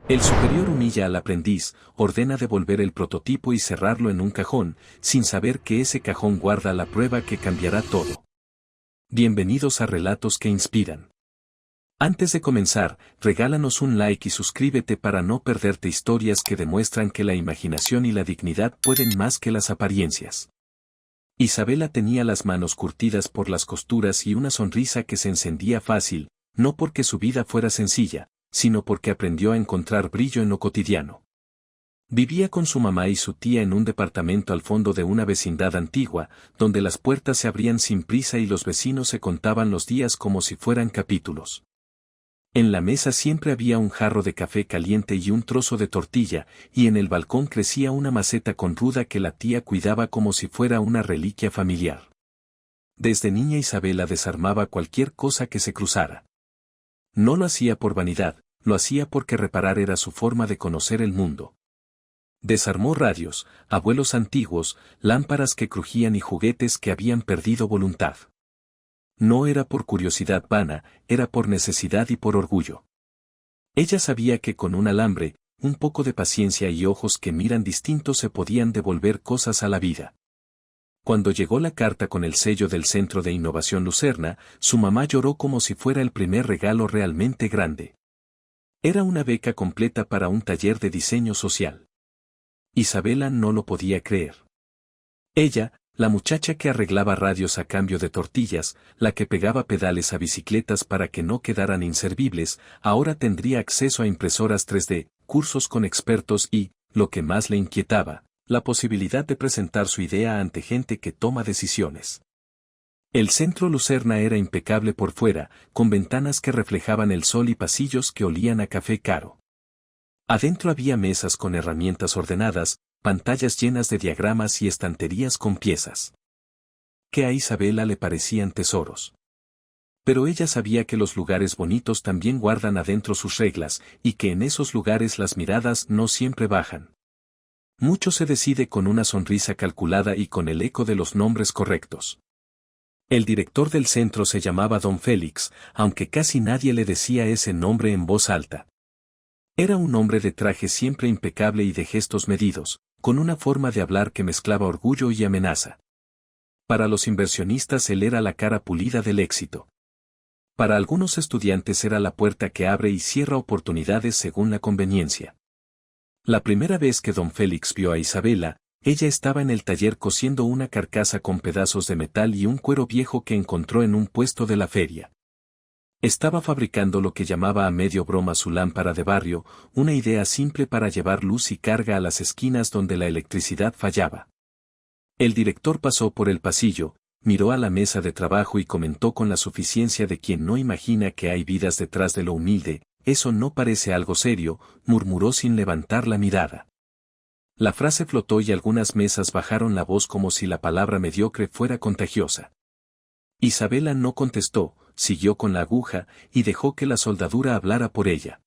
El superior humilla al aprendiz, ordena devolver el prototipo y cerrarlo en un cajón, sin saber que ese cajón guarda la prueba que cambiará todo. Bienvenidos a Relatos que Inspiran. Antes de comenzar, regálanos un like y suscríbete para no perderte historias que demuestran que la imaginación y la dignidad pueden más que las apariencias. Isabela tenía las manos curtidas por las costuras y una sonrisa que se encendía fácil, no porque su vida fuera sencilla, sino porque aprendió a encontrar brillo en lo cotidiano. Vivía con su mamá y su tía en un departamento al fondo de una vecindad antigua, donde las puertas se abrían sin prisa y los vecinos se contaban los días como si fueran capítulos. En la mesa siempre había un jarro de café caliente y un trozo de tortilla, y en el balcón crecía una maceta con ruda que la tía cuidaba como si fuera una reliquia familiar. Desde niña Isabela desarmaba cualquier cosa que se cruzara. No lo hacía por vanidad, lo hacía porque reparar era su forma de conocer el mundo. Desarmó radios, abuelos antiguos, lámparas que crujían y juguetes que habían perdido voluntad. No era por curiosidad vana, era por necesidad y por orgullo. Ella sabía que con un alambre, un poco de paciencia y ojos que miran distinto se podían devolver cosas a la vida. Cuando llegó la carta con el sello del Centro de Innovación Lucerna, su mamá lloró como si fuera el primer regalo realmente grande. Era una beca completa para un taller de diseño social. Isabela no lo podía creer. Ella, la muchacha que arreglaba radios a cambio de tortillas, la que pegaba pedales a bicicletas para que no quedaran inservibles, ahora tendría acceso a impresoras 3D, cursos con expertos y, lo que más le inquietaba, la posibilidad de presentar su idea ante gente que toma decisiones. El Centro Lucerna era impecable por fuera, con ventanas que reflejaban el sol y pasillos que olían a café caro. Adentro había mesas con herramientas ordenadas, pantallas llenas de diagramas y estanterías con piezas que a Isabela le parecían tesoros. Pero ella sabía que los lugares bonitos también guardan adentro sus reglas, y que en esos lugares las miradas no siempre bajan. Mucho se decide con una sonrisa calculada y con el eco de los nombres correctos. El director del centro se llamaba Don Félix, aunque casi nadie le decía ese nombre en voz alta. Era un hombre de traje siempre impecable y de gestos medidos, con una forma de hablar que mezclaba orgullo y amenaza. Para los inversionistas él era la cara pulida del éxito. Para algunos estudiantes era la puerta que abre y cierra oportunidades según la conveniencia. La primera vez que Don Félix vio a Isabela, ella estaba en el taller cosiendo una carcasa con pedazos de metal y un cuero viejo que encontró en un puesto de la feria. Estaba fabricando lo que llamaba a medio broma su lámpara de barrio, una idea simple para llevar luz y carga a las esquinas donde la electricidad fallaba. El director pasó por el pasillo, miró a la mesa de trabajo y comentó con la suficiencia de quien no imagina que hay vidas detrás de lo humilde: «Eso no parece algo serio», murmuró sin levantar la mirada. La frase flotó y algunas mesas bajaron la voz como si la palabra mediocre fuera contagiosa. Isabela no contestó, siguió con la aguja, y dejó que la soldadura hablara por ella.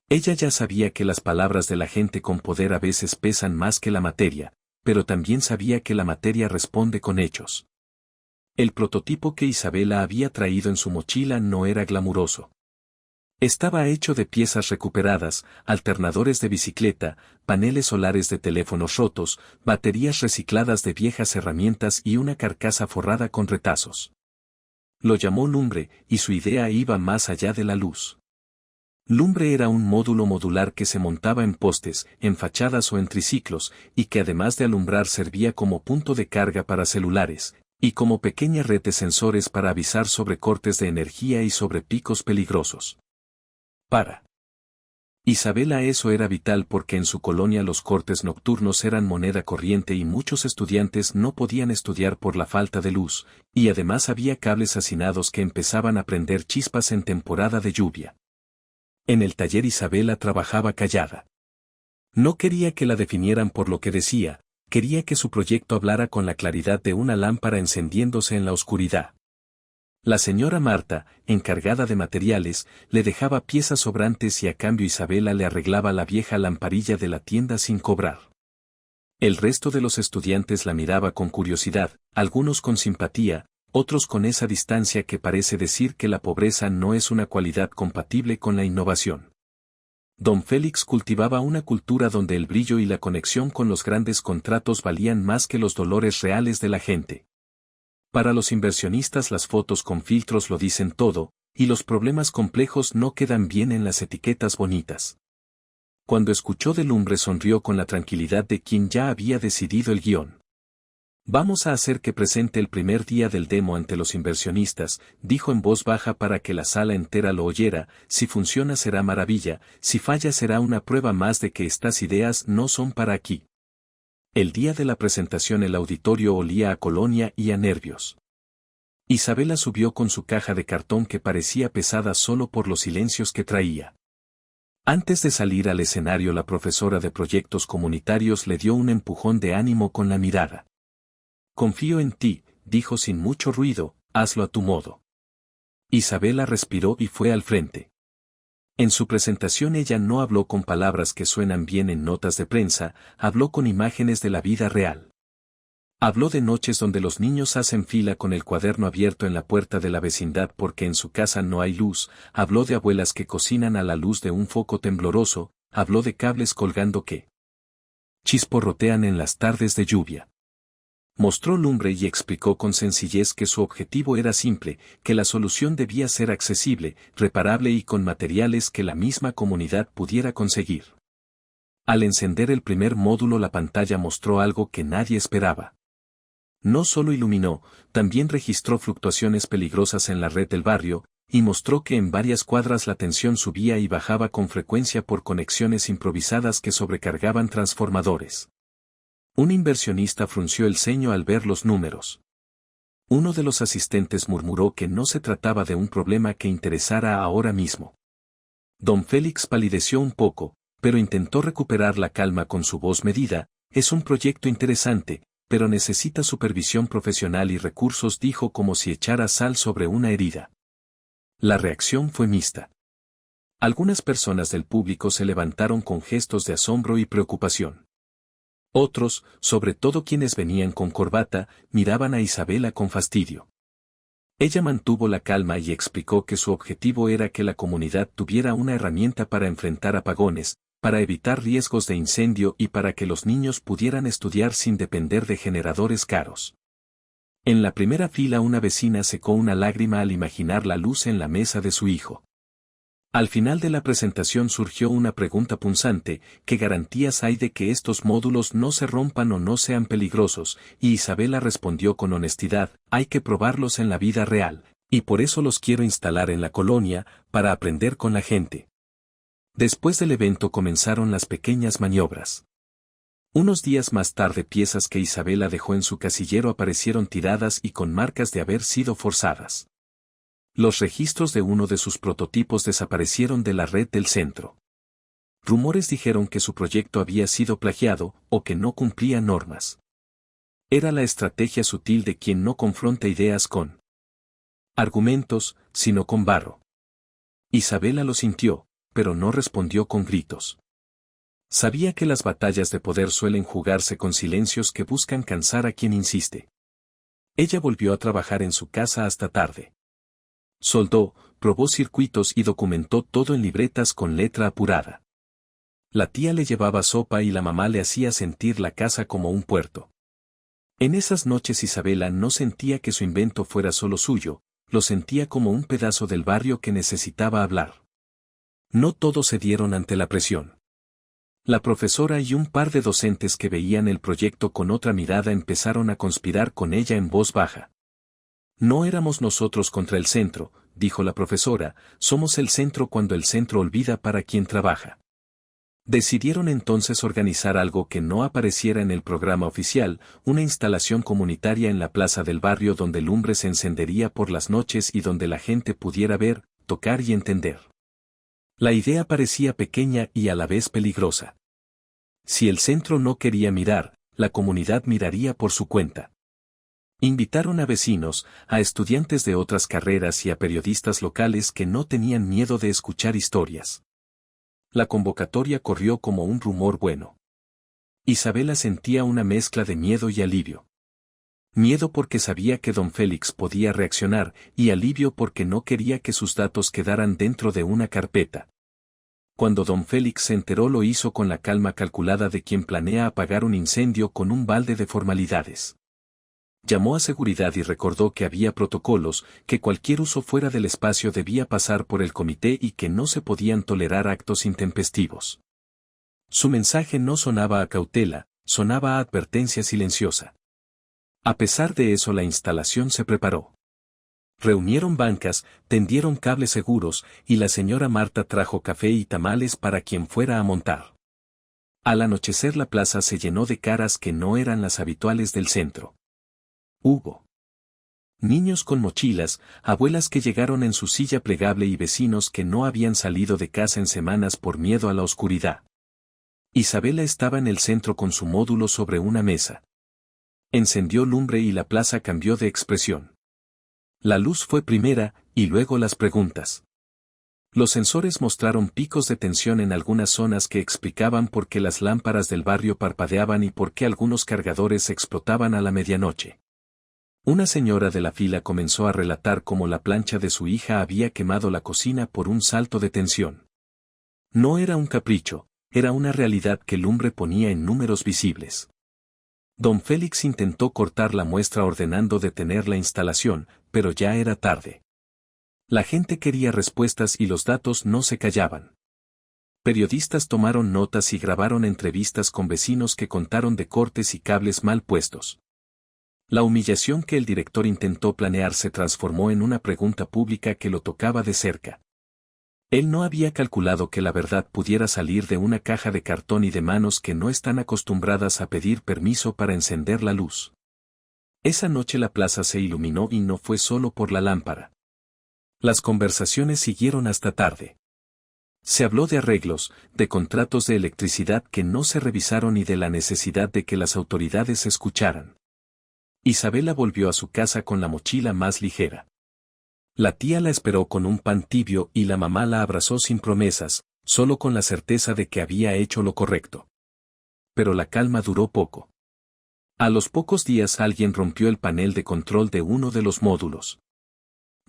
Ella ya sabía que las palabras de la gente con poder a veces pesan más que la materia, pero también sabía que la materia responde con hechos. El prototipo que Isabela había traído en su mochila no era glamuroso. Estaba hecho de piezas recuperadas, alternadores de bicicleta, paneles solares de teléfonos rotos, baterías recicladas de viejas herramientas y una carcasa forrada con retazos. Lo llamó lumbre, y su idea iba más allá de la luz. Lumbre era un módulo modular que se montaba en postes, en fachadas o en triciclos, y que además de alumbrar servía como punto de carga para celulares, y como pequeña red de sensores para avisar sobre cortes de energía y sobre picos peligrosos. Para Isabela eso era vital porque en su colonia los cortes nocturnos eran moneda corriente y muchos estudiantes no podían estudiar por la falta de luz, y además había cables hacinados que empezaban a prender chispas en temporada de lluvia. En el taller Isabela trabajaba callada. No quería que la definieran por lo que decía, quería que su proyecto hablara con la claridad de una lámpara encendiéndose en la oscuridad. La señora Marta, encargada de materiales, le dejaba piezas sobrantes y a cambio Isabela le arreglaba la vieja lamparilla de la tienda sin cobrar. El resto de los estudiantes la miraba con curiosidad, algunos con simpatía, otros con esa distancia que parece decir que la pobreza no es una cualidad compatible con la innovación. Don Félix cultivaba una cultura donde el brillo y la conexión con los grandes contratos valían más que los dolores reales de la gente. Para los inversionistas las fotos con filtros lo dicen todo, y los problemas complejos no quedan bien en las etiquetas bonitas. Cuando escuchó de Lumbre sonrió con la tranquilidad de quien ya había decidido el guión. Vamos a hacer que presente el primer día del demo ante los inversionistas, dijo en voz baja para que la sala entera lo oyera, si funciona será maravilla, si falla será una prueba más de que estas ideas no son para aquí. El día de la presentación el auditorio olía a colonia y a nervios. Isabela subió con su caja de cartón que parecía pesada solo por los silencios que traía. Antes de salir al escenario la profesora de proyectos comunitarios le dio un empujón de ánimo con la mirada. Confío en ti, dijo sin mucho ruido, hazlo a tu modo. Isabela respiró y fue al frente. En su presentación ella no habló con palabras que suenan bien en notas de prensa, habló con imágenes de la vida real. Habló de noches donde los niños hacen fila con el cuaderno abierto en la puerta de la vecindad porque en su casa no hay luz, habló de abuelas que cocinan a la luz de un foco tembloroso, habló de cables colgando que chisporrotean en las tardes de lluvia. Mostró Lumbre y explicó con sencillez que su objetivo era simple, que la solución debía ser accesible, reparable y con materiales que la misma comunidad pudiera conseguir. Al encender el primer módulo la pantalla mostró algo que nadie esperaba. No solo iluminó, también registró fluctuaciones peligrosas en la red del barrio, y mostró que en varias cuadras la tensión subía y bajaba con frecuencia por conexiones improvisadas que sobrecargaban transformadores. Un inversionista frunció el ceño al ver los números. Uno de los asistentes murmuró que no se trataba de un problema que interesara ahora mismo. Don Félix palideció un poco, pero intentó recuperar la calma con su voz medida, es un proyecto interesante, pero necesita supervisión profesional y recursos, dijo como si echara sal sobre una herida. La reacción fue mixta. Algunas personas del público se levantaron con gestos de asombro y preocupación. Otros, sobre todo quienes venían con corbata, miraban a Isabela con fastidio. Ella mantuvo la calma y explicó que su objetivo era que la comunidad tuviera una herramienta para enfrentar apagones, para evitar riesgos de incendio y para que los niños pudieran estudiar sin depender de generadores caros. En la primera fila una vecina secó una lágrima al imaginar la luz en la mesa de su hijo. Al final de la presentación surgió una pregunta punzante, ¿qué garantías hay de que estos módulos no se rompan o no sean peligrosos? Y Isabela respondió con honestidad, hay que probarlos en la vida real, y por eso los quiero instalar en la colonia, para aprender con la gente. Después del evento comenzaron las pequeñas maniobras. Unos días más tarde piezas que Isabela dejó en su casillero aparecieron tiradas y con marcas de haber sido forzadas. Los registros de uno de sus prototipos desaparecieron de la red del centro. Rumores dijeron que su proyecto había sido plagiado o que no cumplía normas. Era la estrategia sutil de quien no confronta ideas con argumentos, sino con barro. Isabela lo sintió, pero no respondió con gritos. Sabía que las batallas de poder suelen jugarse con silencios que buscan cansar a quien insiste. Ella volvió a trabajar en su casa hasta tarde. Soldó, probó circuitos y documentó todo en libretas con letra apurada. La tía le llevaba sopa y la mamá le hacía sentir la casa como un puerto. En esas noches Isabela no sentía que su invento fuera solo suyo, lo sentía como un pedazo del barrio que necesitaba hablar. No todos cedieron ante la presión. La profesora y un par de docentes que veían el proyecto con otra mirada empezaron a conspirar con ella en voz baja. No éramos nosotros contra el centro, dijo la profesora, somos el centro cuando el centro olvida para quién trabaja. Decidieron entonces organizar algo que no apareciera en el programa oficial, una instalación comunitaria en la plaza del barrio donde Lumbre se encendería por las noches y donde la gente pudiera ver, tocar y entender. La idea parecía pequeña y a la vez peligrosa. Si el centro no quería mirar, la comunidad miraría por su cuenta. Invitaron a vecinos, a estudiantes de otras carreras y a periodistas locales que no tenían miedo de escuchar historias. La convocatoria corrió como un rumor bueno. Isabela sentía una mezcla de miedo y alivio. Miedo porque sabía que don Félix podía reaccionar, y alivio porque no quería que sus datos quedaran dentro de una carpeta. Cuando don Félix se enteró lo hizo con la calma calculada de quien planea apagar un incendio con un balde de formalidades. Llamó a seguridad y recordó que había protocolos, que cualquier uso fuera del espacio debía pasar por el comité y que no se podían tolerar actos intempestivos. Su mensaje no sonaba a cautela, sonaba a advertencia silenciosa. A pesar de eso la instalación se preparó. Reunieron bancas, tendieron cables seguros, y la señora Marta trajo café y tamales para quien fuera a montar. Al anochecer la plaza se llenó de caras que no eran las habituales del centro. Hubo niños con mochilas, abuelas que llegaron en su silla plegable y vecinos que no habían salido de casa en semanas por miedo a la oscuridad. Isabela estaba en el centro con su módulo sobre una mesa. Encendió lumbre y la plaza cambió de expresión. La luz fue primera, y luego las preguntas. Los sensores mostraron picos de tensión en algunas zonas que explicaban por qué las lámparas del barrio parpadeaban y por qué algunos cargadores explotaban a la medianoche. Una señora de la fila comenzó a relatar cómo la plancha de su hija había quemado la cocina por un salto de tensión. No era un capricho, era una realidad que Lumbre ponía en números visibles. Don Félix intentó cortar la muestra ordenando detener la instalación, pero ya era tarde. La gente quería respuestas y los datos no se callaban. Periodistas tomaron notas y grabaron entrevistas con vecinos que contaron de cortes y cables mal puestos. La humillación que el director intentó planear se transformó en una pregunta pública que lo tocaba de cerca. Él no había calculado que la verdad pudiera salir de una caja de cartón y de manos que no están acostumbradas a pedir permiso para encender la luz. Esa noche la plaza se iluminó y no fue solo por la lámpara. Las conversaciones siguieron hasta tarde. Se habló de arreglos, de contratos de electricidad que no se revisaron y de la necesidad de que las autoridades escucharan. Isabela volvió a su casa con la mochila más ligera. La tía la esperó con un pan tibio y la mamá la abrazó sin promesas, solo con la certeza de que había hecho lo correcto. Pero la calma duró poco. A los pocos días alguien rompió el panel de control de uno de los módulos.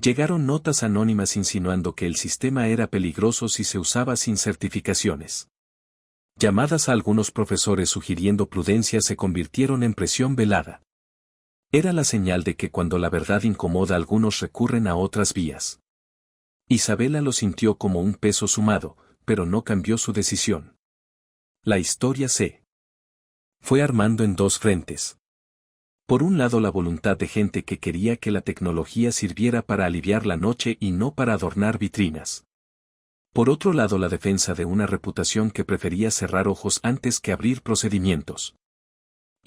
Llegaron notas anónimas insinuando que el sistema era peligroso si se usaba sin certificaciones. Llamadas a algunos profesores sugiriendo prudencia se convirtieron en presión velada. Era la señal de que cuando la verdad incomoda algunos recurren a otras vías. Isabela lo sintió como un peso sumado, pero no cambió su decisión. La historia se fue armando en dos frentes. Por un lado la voluntad de gente que quería que la tecnología sirviera para aliviar la noche y no para adornar vitrinas. Por otro lado la defensa de una reputación que prefería cerrar ojos antes que abrir procedimientos.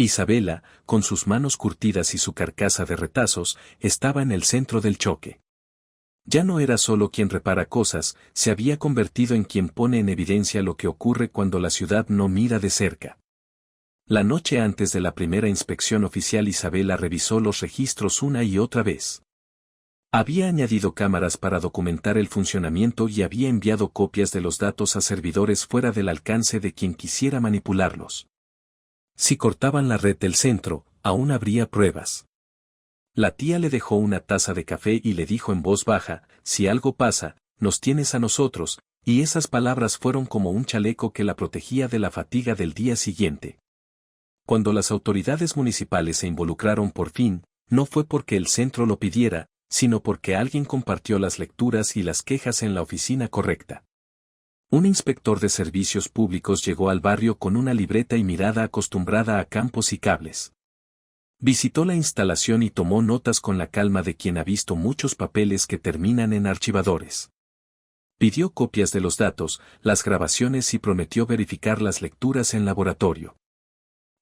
Isabela, con sus manos curtidas y su carcasa de retazos, estaba en el centro del choque. Ya no era solo quien repara cosas, se había convertido en quien pone en evidencia lo que ocurre cuando la ciudad no mira de cerca. La noche antes de la primera inspección oficial Isabela revisó los registros una y otra vez. Había añadido cámaras para documentar el funcionamiento y había enviado copias de los datos a servidores fuera del alcance de quien quisiera manipularlos. Si cortaban la red del centro, aún habría pruebas. La tía le dejó una taza de café y le dijo en voz baja, si algo pasa, nos tienes a nosotros, y esas palabras fueron como un chaleco que la protegía de la fatiga del día siguiente. Cuando las autoridades municipales se involucraron por fin, no fue porque el centro lo pidiera, sino porque alguien compartió las lecturas y las quejas en la oficina correcta. Un inspector de servicios públicos llegó al barrio con una libreta y mirada acostumbrada a campos y cables. Visitó la instalación y tomó notas con la calma de quien ha visto muchos papeles que terminan en archivadores. Pidió copias de los datos, las grabaciones y prometió verificar las lecturas en laboratorio.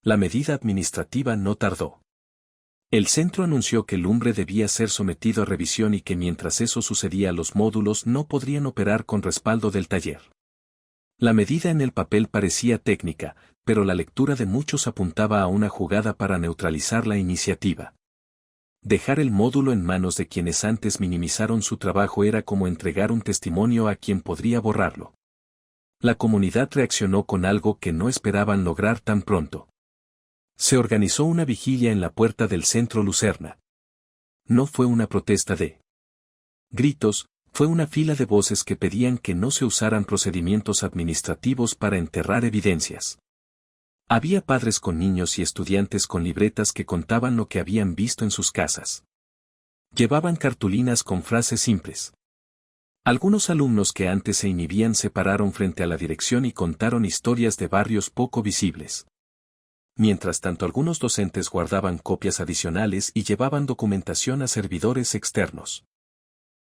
La medida administrativa no tardó. El centro anunció que Lumbre debía ser sometido a revisión y que mientras eso sucedía los módulos no podrían operar con respaldo del taller. La medida en el papel parecía técnica, pero la lectura de muchos apuntaba a una jugada para neutralizar la iniciativa. Dejar el módulo en manos de quienes antes minimizaron su trabajo era como entregar un testimonio a quien podría borrarlo. La comunidad reaccionó con algo que no esperaban lograr tan pronto. Se organizó una vigilia en la puerta del centro Lucerna. No fue una protesta de gritos, Fue una fila de voces que pedían que no se usaran procedimientos administrativos para enterrar evidencias. Había padres con niños y estudiantes con libretas que contaban lo que habían visto en sus casas. Llevaban cartulinas con frases simples. Algunos alumnos que antes se inhibían se pararon frente a la dirección y contaron historias de barrios poco visibles. Mientras tanto, algunos docentes guardaban copias adicionales y llevaban documentación a servidores externos.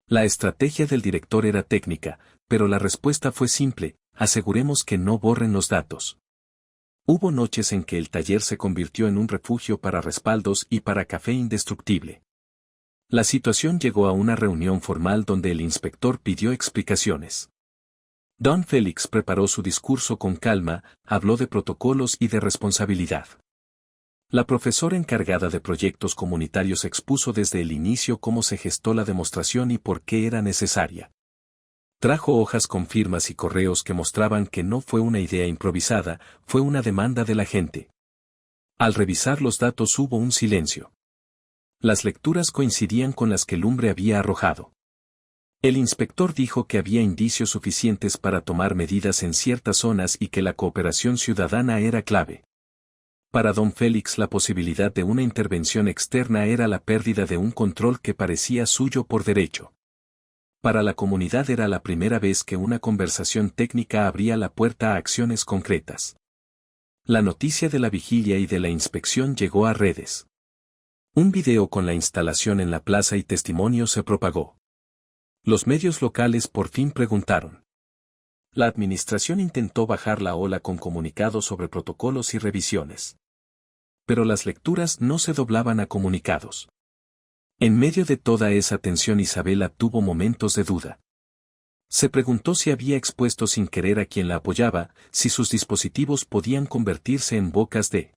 La estrategia del director era técnica, pero la respuesta fue simple: aseguremos que no borren los datos. Hubo noches en que el taller se convirtió en un refugio para respaldos y para café indestructible. La situación llegó a una reunión formal donde el inspector pidió explicaciones. Don Félix preparó su discurso con calma, habló de protocolos y de responsabilidad. La profesora encargada de proyectos comunitarios expuso desde el inicio cómo se gestó la demostración y por qué era necesaria. Trajo hojas con firmas y correos que mostraban que no fue una idea improvisada, fue una demanda de la gente. Al revisar los datos hubo un silencio. Las lecturas coincidían con las que Lumbre había arrojado. El inspector dijo que había indicios suficientes para tomar medidas en ciertas zonas y que la cooperación ciudadana era clave. Para don Félix, la posibilidad de una intervención externa era la pérdida de un control que parecía suyo por derecho. Para la comunidad era la primera vez que una conversación técnica abría la puerta a acciones concretas. La noticia de la vigilia y de la inspección llegó a redes. Un video con la instalación en la plaza y testimonio se propagó. Los medios locales por fin preguntaron. La administración intentó bajar la ola con comunicados sobre protocolos y revisiones. Pero las lecturas no se doblaban a comunicados. En medio de toda esa tensión, Isabela tuvo momentos de duda. Se preguntó si había expuesto sin querer a quien la apoyaba, si sus dispositivos podían convertirse en bocas de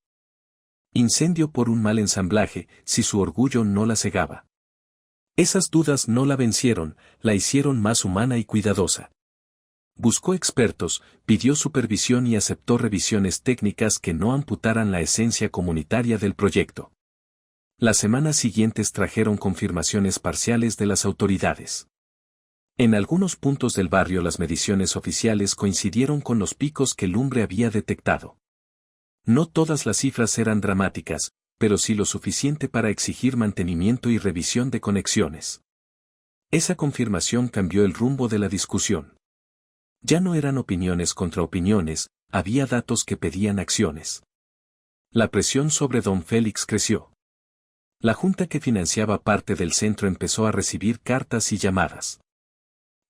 incendio por un mal ensamblaje, si su orgullo no la cegaba. Esas dudas no la vencieron, la hicieron más humana y cuidadosa. Buscó expertos, pidió supervisión y aceptó revisiones técnicas que no amputaran la esencia comunitaria del proyecto. Las semanas siguientes trajeron confirmaciones parciales de las autoridades. En algunos puntos del barrio las mediciones oficiales coincidieron con los picos que Lumbre había detectado. No todas las cifras eran dramáticas, pero sí lo suficiente para exigir mantenimiento y revisión de conexiones. Esa confirmación cambió el rumbo de la discusión. Ya no eran opiniones contra opiniones, había datos que pedían acciones. La presión sobre don Félix creció. La junta que financiaba parte del centro empezó a recibir cartas y llamadas.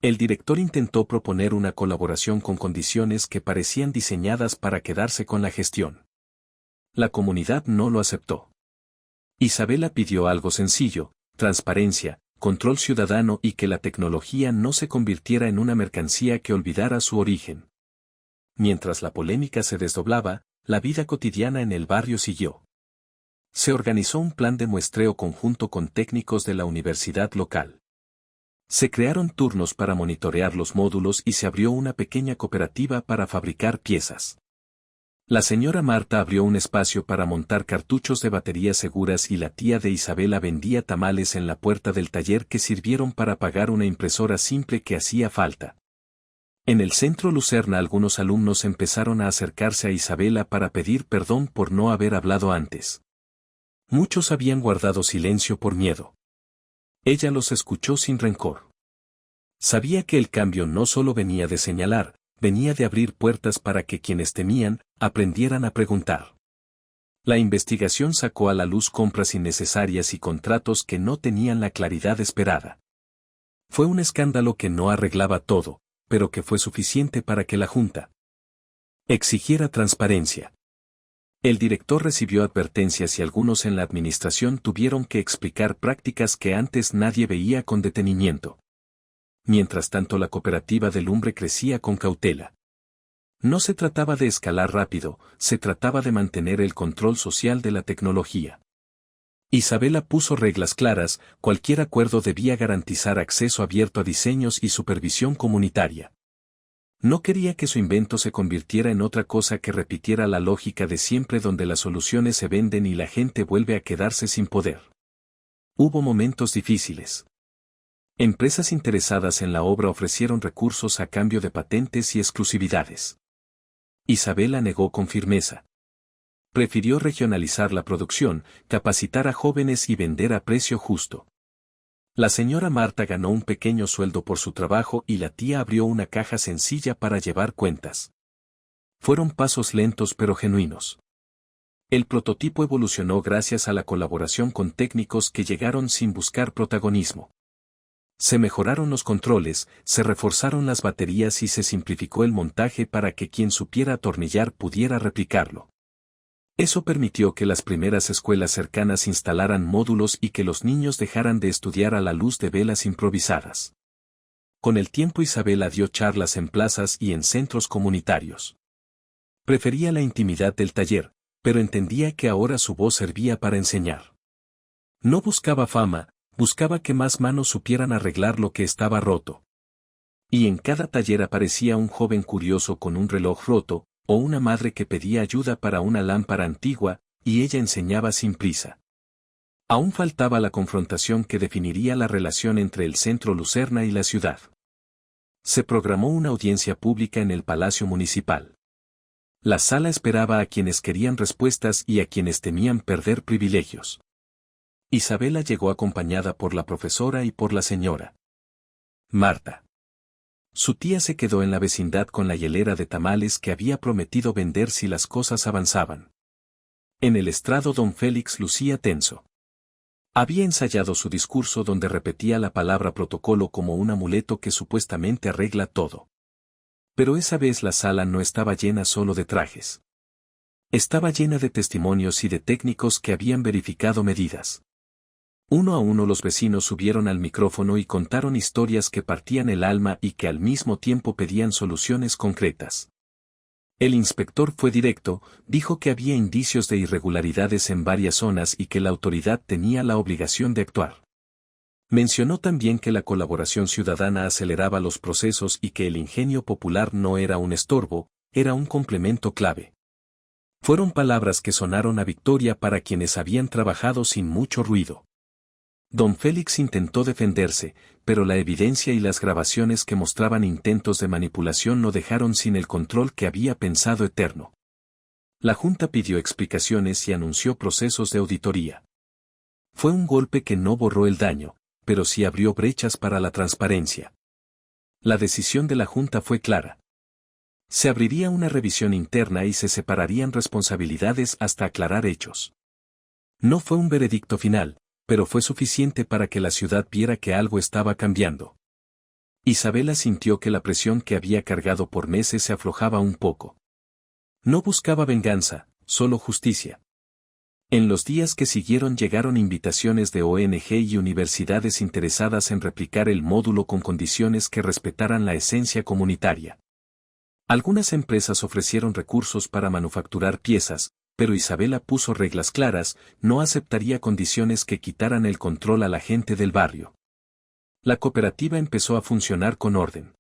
El director intentó proponer una colaboración con condiciones que parecían diseñadas para quedarse con la gestión. La comunidad no lo aceptó. Isabela pidió algo sencillo: transparencia, control ciudadano y que la tecnología no se convirtiera en una mercancía que olvidara su origen. Mientras la polémica se desdoblaba, la vida cotidiana en el barrio siguió. Se organizó un plan de muestreo conjunto con técnicos de la universidad local. Se crearon turnos para monitorear los módulos y se abrió una pequeña cooperativa para fabricar piezas. La señora Marta abrió un espacio para montar cartuchos de baterías seguras y la tía de Isabela vendía tamales en la puerta del taller que sirvieron para pagar una impresora simple que hacía falta. En el centro Lucerna algunos alumnos empezaron a acercarse a Isabela para pedir perdón por no haber hablado antes. Muchos habían guardado silencio por miedo. Ella los escuchó sin rencor. Sabía que el cambio no solo venía de señalar, venía de abrir puertas para que quienes temían, aprendieran a preguntar. La investigación sacó a la luz compras innecesarias y contratos que no tenían la claridad esperada. Fue un escándalo que no arreglaba todo, pero que fue suficiente para que la Junta exigiera transparencia. El director recibió advertencias y algunos en la administración tuvieron que explicar prácticas que antes nadie veía con detenimiento. Mientras tanto, la cooperativa de Lumbre crecía con cautela. No se trataba de escalar rápido, se trataba de mantener el control social de la tecnología. Isabela puso reglas claras: cualquier acuerdo debía garantizar acceso abierto a diseños y supervisión comunitaria. No quería que su invento se convirtiera en otra cosa que repitiera la lógica de siempre, donde las soluciones se venden y la gente vuelve a quedarse sin poder. Hubo momentos difíciles. Empresas interesadas en la obra ofrecieron recursos a cambio de patentes y exclusividades. Isabela negó con firmeza. Prefirió regionalizar la producción, capacitar a jóvenes y vender a precio justo. La señora Marta ganó un pequeño sueldo por su trabajo y la tía abrió una caja sencilla para llevar cuentas. Fueron pasos lentos pero genuinos. El prototipo evolucionó gracias a la colaboración con técnicos que llegaron sin buscar protagonismo. Se mejoraron los controles, se reforzaron las baterías y se simplificó el montaje para que quien supiera atornillar pudiera replicarlo. Eso permitió que las primeras escuelas cercanas instalaran módulos y que los niños dejaran de estudiar a la luz de velas improvisadas. Con el tiempo Isabela dio charlas en plazas y en centros comunitarios. Prefería la intimidad del taller, pero entendía que ahora su voz servía para enseñar. No buscaba fama, buscaba que más manos supieran arreglar lo que estaba roto. Y en cada taller aparecía un joven curioso con un reloj roto, o una madre que pedía ayuda para una lámpara antigua, y ella enseñaba sin prisa. Aún faltaba la confrontación que definiría la relación entre el centro Lucerna y la ciudad. Se programó una audiencia pública en el Palacio Municipal. La sala esperaba a quienes querían respuestas y a quienes temían perder privilegios. Isabela llegó acompañada por la profesora y por la señora Marta. Su tía se quedó en la vecindad con la hielera de tamales que había prometido vender si las cosas avanzaban. En el estrado don Félix lucía tenso. Había ensayado su discurso donde repetía la palabra protocolo como un amuleto que supuestamente arregla todo. Pero esa vez la sala no estaba llena solo de trajes. Estaba llena de testimonios y de técnicos que habían verificado medidas. Uno a uno los vecinos subieron al micrófono y contaron historias que partían el alma y que al mismo tiempo pedían soluciones concretas. El inspector fue directo, dijo que había indicios de irregularidades en varias zonas y que la autoridad tenía la obligación de actuar. Mencionó también que la colaboración ciudadana aceleraba los procesos y que el ingenio popular no era un estorbo, era un complemento clave. Fueron palabras que sonaron a victoria para quienes habían trabajado sin mucho ruido. Don Félix intentó defenderse, pero la evidencia y las grabaciones que mostraban intentos de manipulación lo dejaron sin el control que había pensado eterno. La Junta pidió explicaciones y anunció procesos de auditoría. Fue un golpe que no borró el daño, pero sí abrió brechas para la transparencia. La decisión de la Junta fue clara. Se abriría una revisión interna y se separarían responsabilidades hasta aclarar hechos. No fue un veredicto final, pero fue suficiente para que la ciudad viera que algo estaba cambiando. Isabela sintió que la presión que había cargado por meses se aflojaba un poco. No buscaba venganza, solo justicia. En los días que siguieron llegaron invitaciones de ONG y universidades interesadas en replicar el módulo con condiciones que respetaran la esencia comunitaria. Algunas empresas ofrecieron recursos para manufacturar piezas, pero Isabela puso reglas claras, no aceptaría condiciones que quitaran el control a la gente del barrio. La cooperativa empezó a funcionar con orden.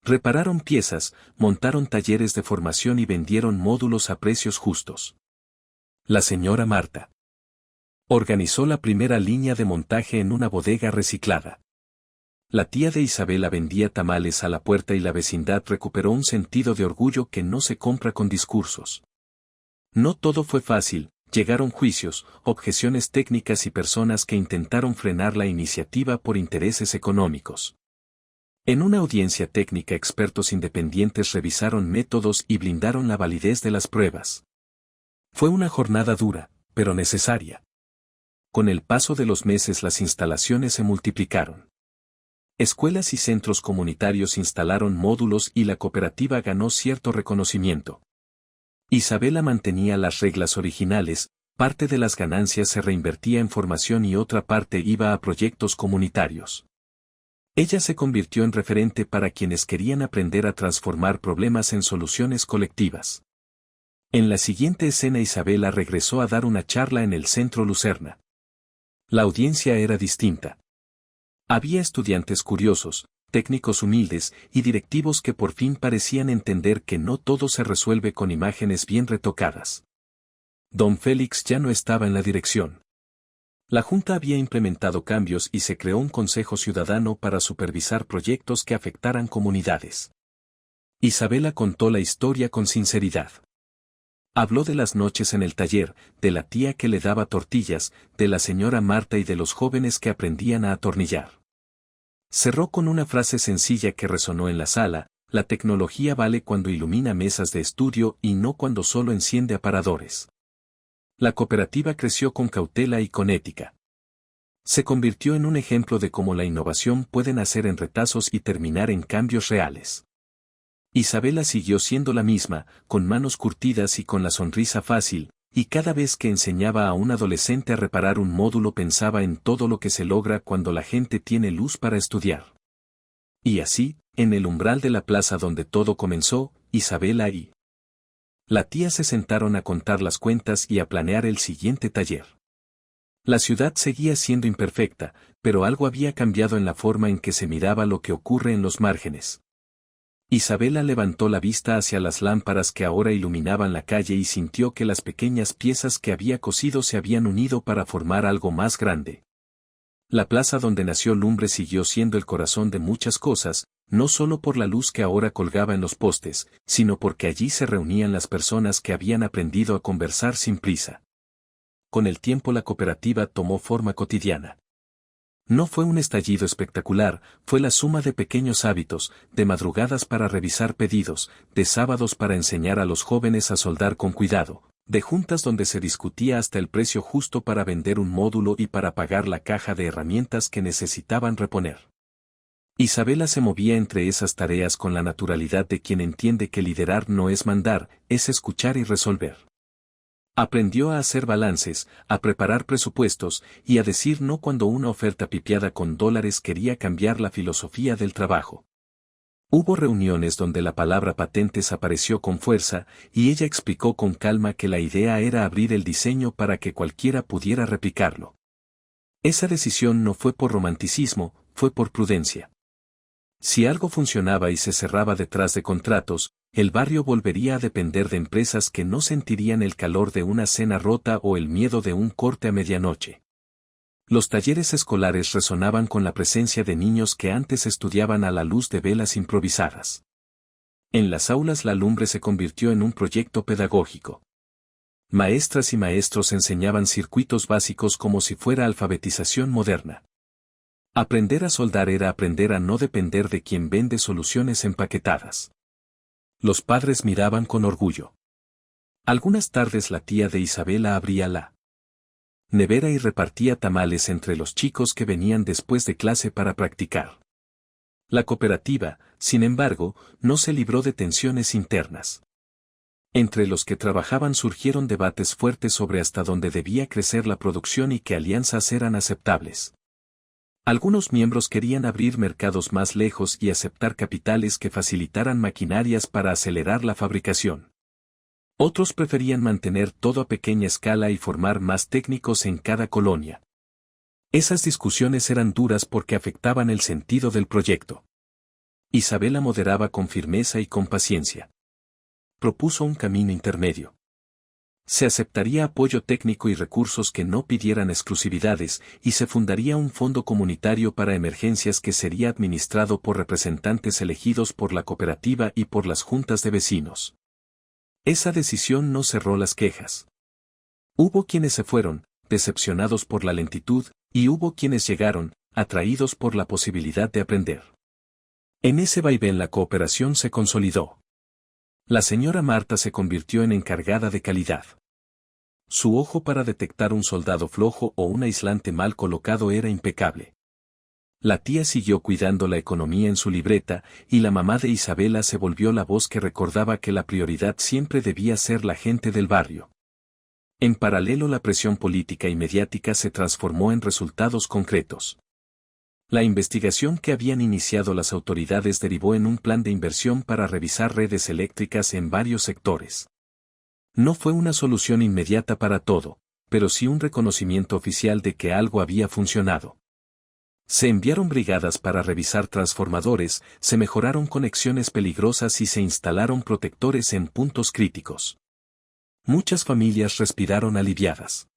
Repararon piezas, montaron talleres de formación y vendieron módulos a precios justos. La señora Marta organizó la primera línea de montaje en una bodega reciclada. La tía de Isabela vendía tamales a la puerta y la vecindad recuperó un sentido de orgullo que no se compra con discursos. No todo fue fácil, llegaron juicios, objeciones técnicas y personas que intentaron frenar la iniciativa por intereses económicos. En una audiencia técnica expertos independientes revisaron métodos y blindaron la validez de las pruebas. Fue una jornada dura, pero necesaria. Con el paso de los meses las instalaciones se multiplicaron. Escuelas y centros comunitarios instalaron módulos y la cooperativa ganó cierto reconocimiento. Isabela mantenía las reglas originales, parte de las ganancias se reinvertía en formación y otra parte iba a proyectos comunitarios. Ella se convirtió en referente para quienes querían aprender a transformar problemas en soluciones colectivas. En la siguiente escena Isabela regresó a dar una charla en el Centro Lucerna. La audiencia era distinta. Había estudiantes curiosos, técnicos humildes y directivos que por fin parecían entender que no todo se resuelve con imágenes bien retocadas. Don Félix ya no estaba en la dirección. La Junta había implementado cambios y se creó un Consejo Ciudadano para supervisar proyectos que afectaran comunidades. Isabela contó la historia con sinceridad. Habló de las noches en el taller, de la tía que le daba tortillas, de la señora Marta y de los jóvenes que aprendían a atornillar. Cerró con una frase sencilla que resonó en la sala: la tecnología vale cuando ilumina mesas de estudio y no cuando solo enciende aparadores. La cooperativa creció con cautela y con ética. Se convirtió en un ejemplo de cómo la innovación puede nacer en retazos y terminar en cambios reales. Isabela siguió siendo la misma, con manos curtidas y con la sonrisa fácil, y cada vez que enseñaba a un adolescente a reparar un módulo pensaba en todo lo que se logra cuando la gente tiene luz para estudiar. Y así, en el umbral de la plaza donde todo comenzó, Isabela y la tía se sentaron a contar las cuentas y a planear el siguiente taller. La ciudad seguía siendo imperfecta, pero algo había cambiado en la forma en que se miraba lo que ocurre en los márgenes. Isabela levantó la vista hacia las lámparas que ahora iluminaban la calle y sintió que las pequeñas piezas que había cosido se habían unido para formar algo más grande. La plaza donde nació Lumbre siguió siendo el corazón de muchas cosas, no solo por la luz que ahora colgaba en los postes, sino porque allí se reunían las personas que habían aprendido a conversar sin prisa. Con el tiempo la cooperativa tomó forma cotidiana. No fue un estallido espectacular, fue la suma de pequeños hábitos, de madrugadas para revisar pedidos, de sábados para enseñar a los jóvenes a soldar con cuidado, de juntas donde se discutía hasta el precio justo para vender un módulo y para pagar la caja de herramientas que necesitaban reponer. Isabela se movía entre esas tareas con la naturalidad de quien entiende que liderar no es mandar, es escuchar y resolver. Aprendió a hacer balances, a preparar presupuestos y a decir no cuando una oferta pipiada con dólares quería cambiar la filosofía del trabajo. Hubo reuniones donde la palabra patentes apareció con fuerza y ella explicó con calma que la idea era abrir el diseño para que cualquiera pudiera replicarlo. Esa decisión no fue por romanticismo, fue por prudencia. Si algo funcionaba y se cerraba detrás de contratos, el barrio volvería a depender de empresas que no sentirían el calor de una cena rota o el miedo de un corte a medianoche. Los talleres escolares resonaban con la presencia de niños que antes estudiaban a la luz de velas improvisadas. En las aulas la Lumbre se convirtió en un proyecto pedagógico. Maestras y maestros enseñaban circuitos básicos como si fuera alfabetización moderna. Aprender a soldar era aprender a no depender de quien vende soluciones empaquetadas. Los padres miraban con orgullo. Algunas tardes la tía de Isabela abría la nevera y repartía tamales entre los chicos que venían después de clase para practicar. La cooperativa, sin embargo, no se libró de tensiones internas. Entre los que trabajaban surgieron debates fuertes sobre hasta dónde debía crecer la producción y qué alianzas eran aceptables. Algunos miembros querían abrir mercados más lejos y aceptar capitales que facilitaran maquinarias para acelerar la fabricación. Otros preferían mantener todo a pequeña escala y formar más técnicos en cada colonia. Esas discusiones eran duras porque afectaban el sentido del proyecto. Isabela moderaba con firmeza y con paciencia. Propuso un camino intermedio. Se aceptaría apoyo técnico y recursos que no pidieran exclusividades, y se fundaría un fondo comunitario para emergencias que sería administrado por representantes elegidos por la cooperativa y por las juntas de vecinos. Esa decisión no cerró las quejas. Hubo quienes se fueron, decepcionados por la lentitud, y hubo quienes llegaron, atraídos por la posibilidad de aprender. En ese vaivén la cooperación se consolidó. La señora Marta se convirtió en encargada de calidad. Su ojo para detectar un soldado flojo o un aislante mal colocado era impecable. La tía siguió cuidando la economía en su libreta, y la mamá de Isabela se volvió la voz que recordaba que la prioridad siempre debía ser la gente del barrio. En paralelo, la presión política y mediática se transformó en resultados concretos. La investigación que habían iniciado las autoridades derivó en un plan de inversión para revisar redes eléctricas en varios sectores. No fue una solución inmediata para todo, pero sí un reconocimiento oficial de que algo había funcionado. Se enviaron brigadas para revisar transformadores, se mejoraron conexiones peligrosas y se instalaron protectores en puntos críticos. Muchas familias respiraron aliviadas.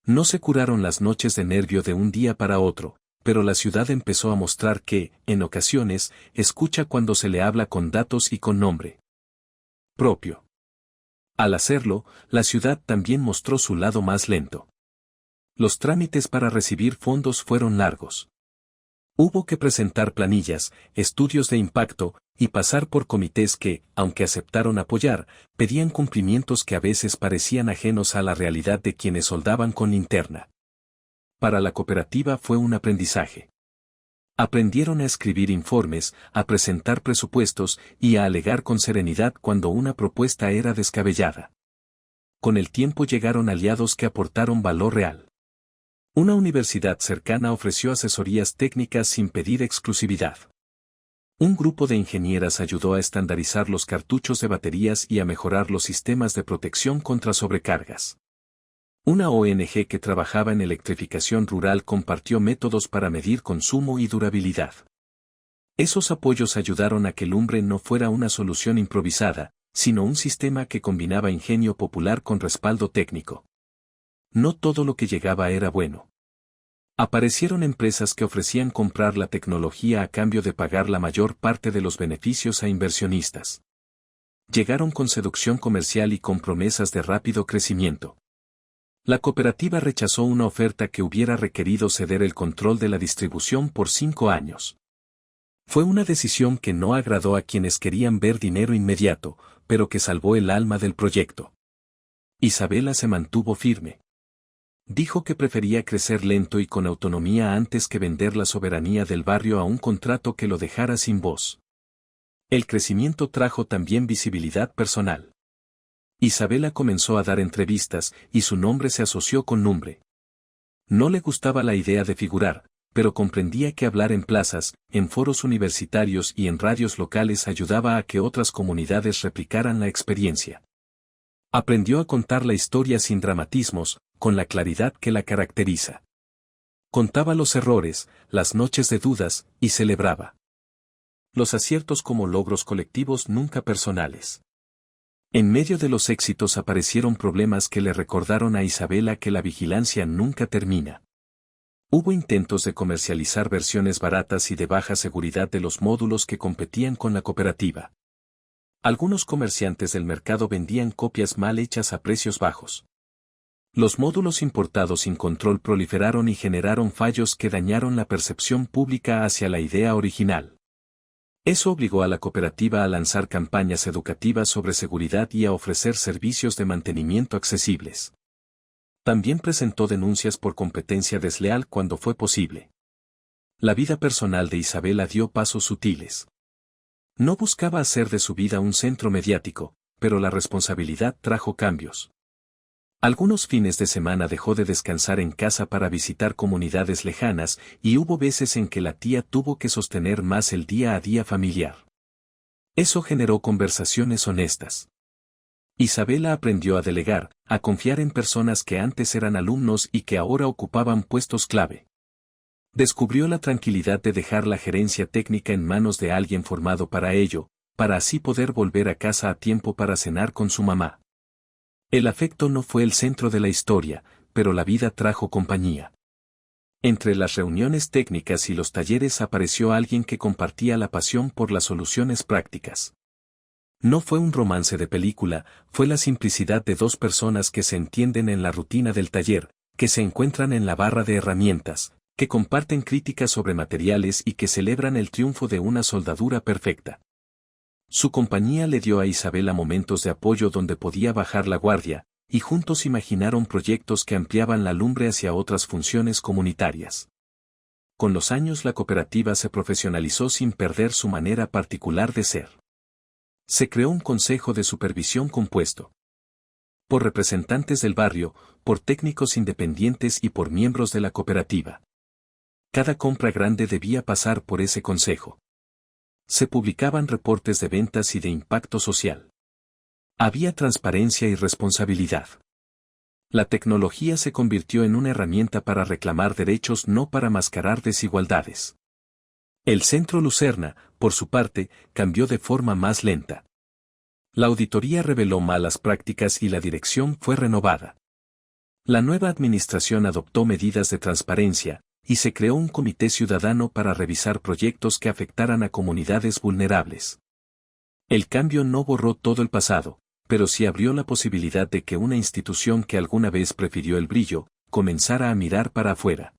No se curaron las noches de nervio de un día para otro, pero la ciudad empezó a mostrar que, en ocasiones, escucha cuando se le habla con datos y con nombre propio. Al hacerlo, la ciudad también mostró su lado más lento. Los trámites para recibir fondos fueron largos. Hubo que presentar planillas, estudios de impacto, y pasar por comités que, aunque aceptaron apoyar, pedían cumplimientos que a veces parecían ajenos a la realidad de quienes soldaban con linterna. Para la cooperativa fue un aprendizaje. Aprendieron a escribir informes, a presentar presupuestos y a alegar con serenidad cuando una propuesta era descabellada. Con el tiempo llegaron aliados que aportaron valor real. Una universidad cercana ofreció asesorías técnicas sin pedir exclusividad. Un grupo de ingenieras ayudó a estandarizar los cartuchos de baterías y a mejorar los sistemas de protección contra sobrecargas. Una ONG que trabajaba en electrificación rural compartió métodos para medir consumo y durabilidad. Esos apoyos ayudaron a que Lumbre no fuera una solución improvisada, sino un sistema que combinaba ingenio popular con respaldo técnico. No todo lo que llegaba era bueno. Aparecieron empresas que ofrecían comprar la tecnología a cambio de pagar la mayor parte de los beneficios a inversionistas. Llegaron con seducción comercial y con promesas de rápido crecimiento. La cooperativa rechazó una oferta que hubiera requerido ceder el control de la distribución por 5 años. Fue una decisión que no agradó a quienes querían ver dinero inmediato, pero que salvó el alma del proyecto. Isabela se mantuvo firme. Dijo que prefería crecer lento y con autonomía antes que vender la soberanía del barrio a un contrato que lo dejara sin voz. El crecimiento trajo también visibilidad personal. Isabela comenzó a dar entrevistas y su nombre se asoció con Lumbre. No le gustaba la idea de figurar, pero comprendía que hablar en plazas, en foros universitarios y en radios locales ayudaba a que otras comunidades replicaran la experiencia. Aprendió a contar la historia sin dramatismos, con la claridad que la caracteriza. Contaba los errores, las noches de dudas, y celebraba los aciertos como logros colectivos nunca personales. En medio de los éxitos aparecieron problemas que le recordaron a Isabela que la vigilancia nunca termina. Hubo intentos de comercializar versiones baratas y de baja seguridad de los módulos que competían con la cooperativa. Algunos comerciantes del mercado vendían copias mal hechas a precios bajos. Los módulos importados sin control proliferaron y generaron fallos que dañaron la percepción pública hacia la idea original. Eso obligó a la cooperativa a lanzar campañas educativas sobre seguridad y a ofrecer servicios de mantenimiento accesibles. También presentó denuncias por competencia desleal cuando fue posible. La vida personal de Isabela dio pasos sutiles. No buscaba hacer de su vida un centro mediático, pero la responsabilidad trajo cambios. Algunos fines de semana dejó de descansar en casa para visitar comunidades lejanas y hubo veces en que la tía tuvo que sostener más el día a día familiar. Eso generó conversaciones honestas. Isabela aprendió a delegar, a confiar en personas que antes eran alumnos y que ahora ocupaban puestos clave. Descubrió la tranquilidad de dejar la gerencia técnica en manos de alguien formado para ello, para así poder volver a casa a tiempo para cenar con su mamá. El afecto no fue el centro de la historia, pero la vida trajo compañía. Entre las reuniones técnicas y los talleres apareció alguien que compartía la pasión por las soluciones prácticas. No fue un romance de película, fue la simplicidad de dos personas que se entienden en la rutina del taller, que se encuentran en la barra de herramientas, que comparten críticas sobre materiales y que celebran el triunfo de una soldadura perfecta. Su compañía le dio a Isabela momentos de apoyo donde podía bajar la guardia, y juntos imaginaron proyectos que ampliaban la Lumbre hacia otras funciones comunitarias. Con los años la cooperativa se profesionalizó sin perder su manera particular de ser. Se creó un consejo de supervisión compuesto por representantes del barrio, por técnicos independientes y por miembros de la cooperativa. Cada compra grande debía pasar por ese consejo. Se publicaban reportes de ventas y de impacto social. Había transparencia y responsabilidad. La tecnología se convirtió en una herramienta para reclamar derechos, no para mascarar desigualdades. El Centro Lucerna, por su parte, cambió de forma más lenta. La auditoría reveló malas prácticas y la dirección fue renovada. La nueva administración adoptó medidas de transparencia, y se creó un comité ciudadano para revisar proyectos que afectaran a comunidades vulnerables. El cambio no borró todo el pasado, pero sí abrió la posibilidad de que una institución que alguna vez prefirió el brillo, comenzara a mirar para afuera.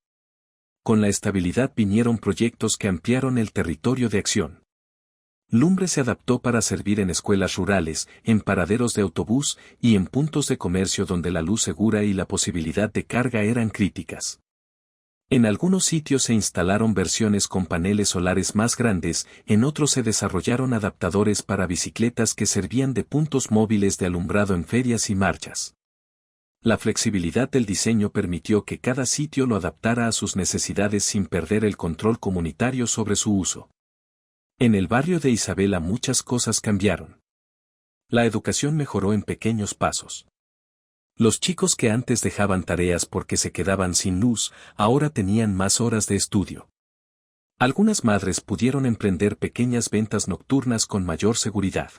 Con la estabilidad vinieron proyectos que ampliaron el territorio de acción. Lumbre se adaptó para servir en escuelas rurales, en paraderos de autobús y en puntos de comercio donde la luz segura y la posibilidad de carga eran críticas. En algunos sitios se instalaron versiones con paneles solares más grandes, en otros se desarrollaron adaptadores para bicicletas que servían de puntos móviles de alumbrado en ferias y marchas. La flexibilidad del diseño permitió que cada sitio lo adaptara a sus necesidades sin perder el control comunitario sobre su uso. En el barrio de Isabela muchas cosas cambiaron. La educación mejoró en pequeños pasos. Los chicos que antes dejaban tareas porque se quedaban sin luz, ahora tenían más horas de estudio. Algunas madres pudieron emprender pequeñas ventas nocturnas con mayor seguridad.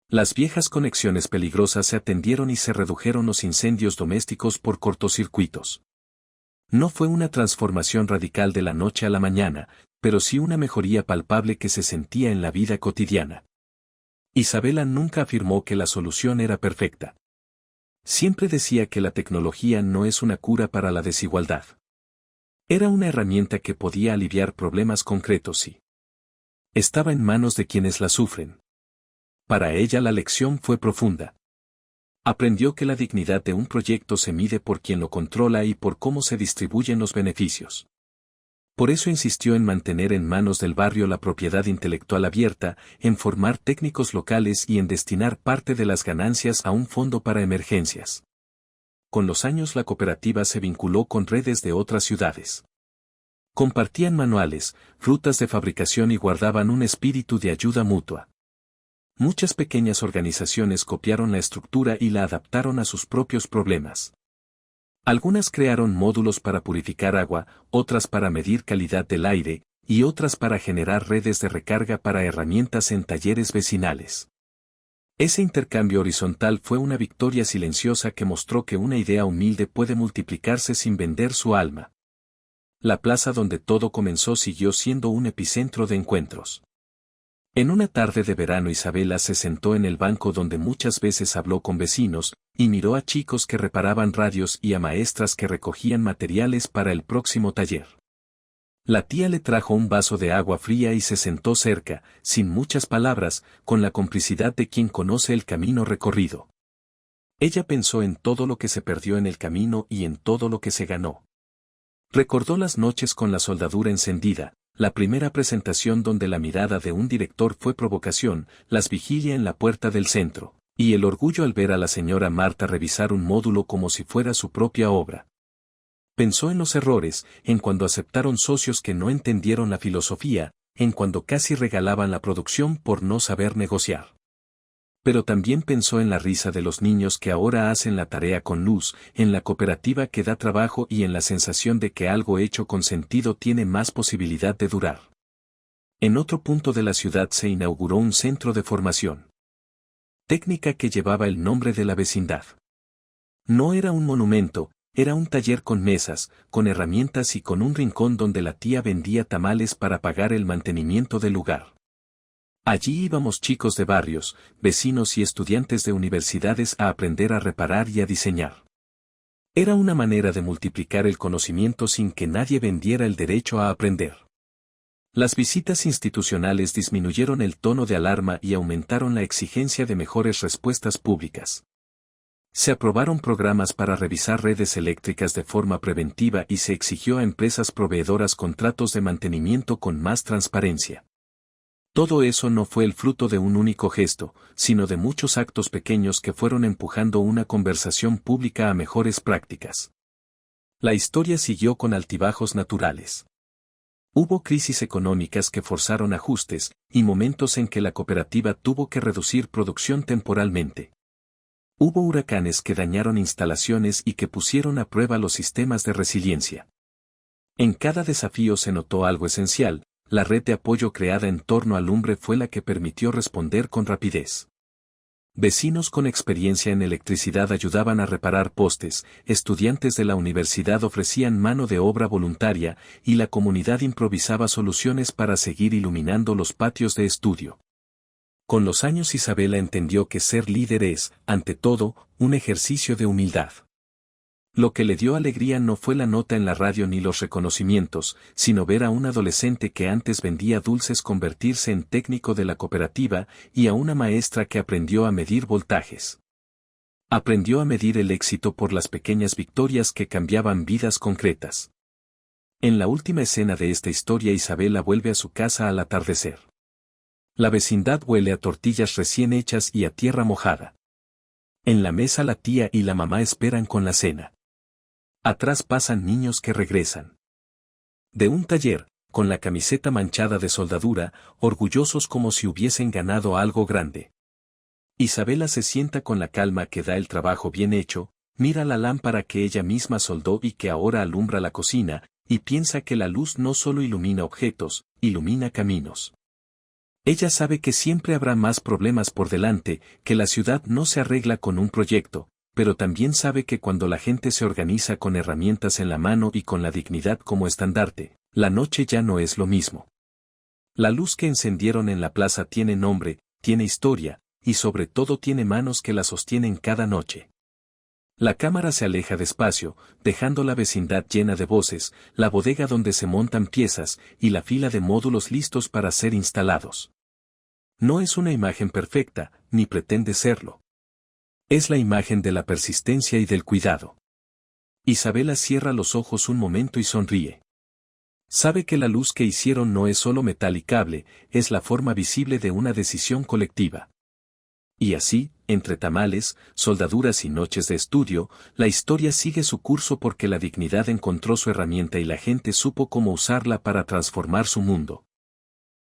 Las viejas conexiones peligrosas se atendieron y se redujeron los incendios domésticos por cortocircuitos. No fue una transformación radical de la noche a la mañana, pero sí una mejoría palpable que se sentía en la vida cotidiana. Isabela nunca afirmó que la solución era perfecta. Siempre decía que la tecnología no es una cura para la desigualdad. Era una herramienta que podía aliviar problemas concretos y estaba en manos de quienes la sufren. Para ella la lección fue profunda. Aprendió que la dignidad de un proyecto se mide por quien lo controla y por cómo se distribuyen los beneficios. Por eso insistió en mantener en manos del barrio la propiedad intelectual abierta, en formar técnicos locales y en destinar parte de las ganancias a un fondo para emergencias. Con los años la cooperativa se vinculó con redes de otras ciudades. Compartían manuales, rutas de fabricación y guardaban un espíritu de ayuda mutua. Muchas pequeñas organizaciones copiaron la estructura y la adaptaron a sus propios problemas. Algunas crearon módulos para purificar agua, otras para medir calidad del aire, y otras para generar redes de recarga para herramientas en talleres vecinales. Ese intercambio horizontal fue una victoria silenciosa que mostró que una idea humilde puede multiplicarse sin vender su alma. La plaza donde todo comenzó siguió siendo un epicentro de encuentros. En una tarde de verano Isabela se sentó en el banco donde muchas veces habló con vecinos, y miró a chicos que reparaban radios y a maestras que recogían materiales para el próximo taller. La tía le trajo un vaso de agua fría y se sentó cerca, sin muchas palabras, con la complicidad de quien conoce el camino recorrido. Ella pensó en todo lo que se perdió en el camino y en todo lo que se ganó. Recordó las noches con la soldadura encendida, la primera presentación donde la mirada de un director fue provocación, las vigilias en la puerta del centro, y el orgullo al ver a la señora Marta revisar un módulo como si fuera su propia obra. Pensó en los errores, en cuando aceptaron socios que no entendieron la filosofía, en cuando casi regalaban la producción por no saber negociar. Pero también pensó en la risa de los niños que ahora hacen la tarea con luz, en la cooperativa que da trabajo y en la sensación de que algo hecho con sentido tiene más posibilidad de durar. En otro punto de la ciudad se inauguró un centro de formación técnica que llevaba el nombre de la vecindad. No era un monumento, era un taller con mesas, con herramientas y con un rincón donde la tía vendía tamales para pagar el mantenimiento del lugar. Allí íbamos chicos de barrios, vecinos y estudiantes de universidades a aprender a reparar y a diseñar. Era una manera de multiplicar el conocimiento sin que nadie vendiera el derecho a aprender. Las visitas institucionales disminuyeron el tono de alarma y aumentaron la exigencia de mejores respuestas públicas. Se aprobaron programas para revisar redes eléctricas de forma preventiva y se exigió a empresas proveedoras contratos de mantenimiento con más transparencia. Todo eso no fue el fruto de un único gesto, sino de muchos actos pequeños que fueron empujando una conversación pública a mejores prácticas. La historia siguió con altibajos naturales. Hubo crisis económicas que forzaron ajustes, y momentos en que la cooperativa tuvo que reducir producción temporalmente. Hubo huracanes que dañaron instalaciones y que pusieron a prueba los sistemas de resiliencia. En cada desafío se notó algo esencial. La red de apoyo creada en torno a Lumbre fue la que permitió responder con rapidez. Vecinos con experiencia en electricidad ayudaban a reparar postes, estudiantes de la universidad ofrecían mano de obra voluntaria y la comunidad improvisaba soluciones para seguir iluminando los patios de estudio. Con los años Isabela entendió que ser líder es, ante todo, un ejercicio de humildad. Lo que le dio alegría no fue la nota en la radio ni los reconocimientos, sino ver a un adolescente que antes vendía dulces convertirse en técnico de la cooperativa y a una maestra que aprendió a medir voltajes. Aprendió a medir el éxito por las pequeñas victorias que cambiaban vidas concretas. En la última escena de esta historia Isabela vuelve a su casa al atardecer. La vecindad huele a tortillas recién hechas y a tierra mojada. En la mesa la tía y la mamá esperan con la cena. Atrás pasan niños que regresan de un taller, con la camiseta manchada de soldadura, orgullosos como si hubiesen ganado algo grande. Isabela se sienta con la calma que da el trabajo bien hecho, mira la lámpara que ella misma soldó y que ahora alumbra la cocina, y piensa que la luz no solo ilumina objetos, ilumina caminos. Ella sabe que siempre habrá más problemas por delante, que la ciudad no se arregla con un proyecto, pero también sabe que cuando la gente se organiza con herramientas en la mano y con la dignidad como estandarte, la noche ya no es lo mismo. La luz que encendieron en la plaza tiene nombre, tiene historia, y sobre todo tiene manos que la sostienen cada noche. La cámara se aleja despacio, dejando la vecindad llena de voces, la bodega donde se montan piezas y la fila de módulos listos para ser instalados. No es una imagen perfecta, ni pretende serlo. Es la imagen de la persistencia y del cuidado. Isabela cierra los ojos un momento y sonríe. Sabe que la luz que hicieron no es solo metal y cable, es la forma visible de una decisión colectiva. Y así, entre tamales, soldaduras y noches de estudio, la historia sigue su curso porque la dignidad encontró su herramienta y la gente supo cómo usarla para transformar su mundo.